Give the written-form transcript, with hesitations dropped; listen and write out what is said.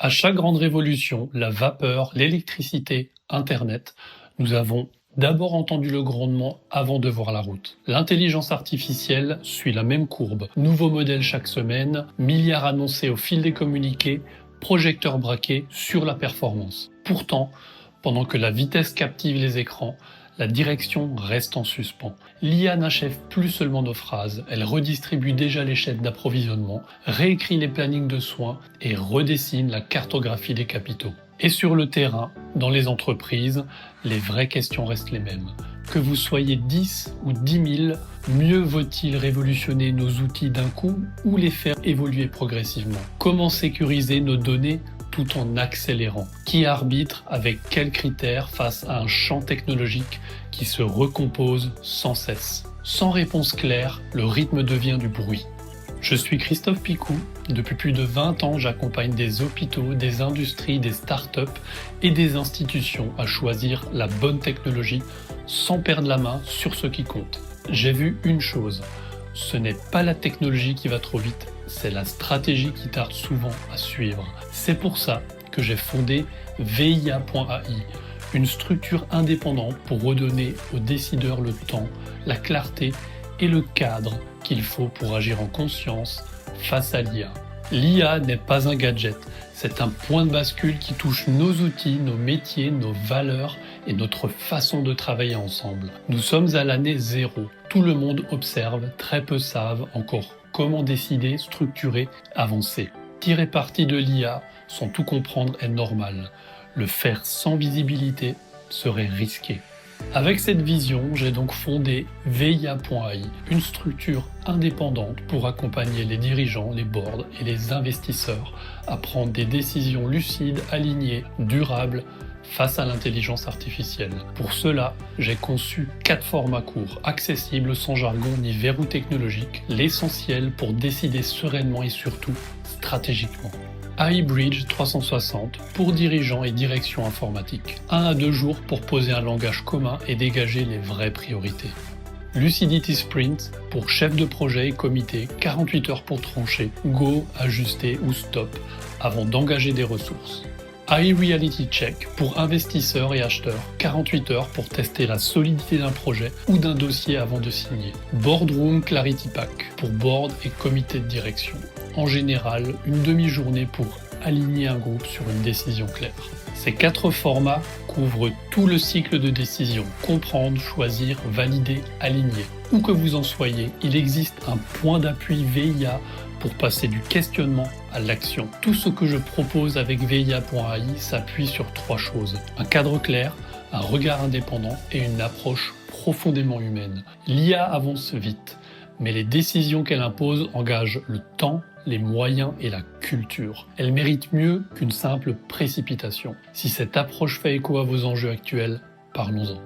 À chaque grande révolution, la vapeur, l'électricité, Internet, nous avons d'abord entendu le grondement avant de voir la route. L'intelligence artificielle suit la même courbe. Nouveaux modèles chaque semaine, milliards annoncés au fil des communiqués, projecteurs braqués sur la performance. Pourtant, pendant que la vitesse captive les écrans, la direction reste en suspens. L'IA n'achève plus seulement nos phrases, elle redistribue déjà les chaînes d'approvisionnement, réécrit les plannings de soins et redessine la cartographie des capitaux. Et sur le terrain, dans les entreprises, les vraies questions restent les mêmes. Que vous soyez 10 ou 10 000, mieux vaut-il révolutionner nos outils d'un coup ou les faire évoluer progressivement? Comment sécuriser nos données tout en accélérant? Qui arbitre avec quels critères face à un champ technologique qui se recompose sans cesse? Sans réponse claire, le rythme devient du bruit. Je suis Christophe Picou. Depuis plus de 20 ans, j'accompagne des hôpitaux, des industries, des startups et des institutions à choisir la bonne technologie sans perdre la main sur ce qui compte. J'ai vu une chose, ce n'est pas la technologie qui va trop vite, c'est la stratégie qui tarde souvent à suivre. C'est pour ça que j'ai fondé VIA.ai, une structure indépendante pour redonner aux décideurs le temps, la clarté et le cadre qu'il faut pour agir en conscience face à l'IA. L'IA n'est pas un gadget, c'est un point de bascule qui touche nos outils, nos métiers, nos valeurs et notre façon de travailler ensemble. Nous sommes à l'année 0. Tout le monde observe, très peu savent encore comment décider, structurer, avancer. Tirer parti de l'IA sans tout comprendre est normal. Le faire sans visibilité serait risqué. Avec cette vision, j'ai donc fondé VIA.ai, une structure indépendante pour accompagner les dirigeants, les boards et les investisseurs à prendre des décisions lucides, alignées, durables face à l'intelligence artificielle. Pour cela, j'ai conçu 4 formats courts, accessibles sans jargon ni verrou technologique, l'essentiel pour décider sereinement et surtout stratégiquement. AI Bridge 360 pour dirigeants et direction informatique. 1 à 2 jours pour poser un langage commun et dégager les vraies priorités. Lucidity Sprint pour chef de projet et comité, 48 heures pour trancher, go, ajuster ou stop avant d'engager des ressources. AI Reality Check pour investisseurs et acheteurs, 48 heures pour tester la solidité d'un projet ou d'un dossier avant de signer. Boardroom Clarity Pack pour board et comité de direction. En général, une demi-journée pour aligner un groupe sur une décision claire. Ces 4 formats couvrent tout le cycle de décision. Comprendre, choisir, valider, aligner. Où que vous en soyez, il existe un point d'appui VIA pour passer du questionnement à l'action. Tout ce que je propose avec VIA.ai s'appuie sur 3 choses. Un cadre clair, un regard indépendant et une approche profondément humaine. L'IA avance vite, mais les décisions qu'elle impose engagent le temps, les moyens et la culture. Elle mérite mieux qu'une simple précipitation. Si cette approche fait écho à vos enjeux actuels, parlons-en.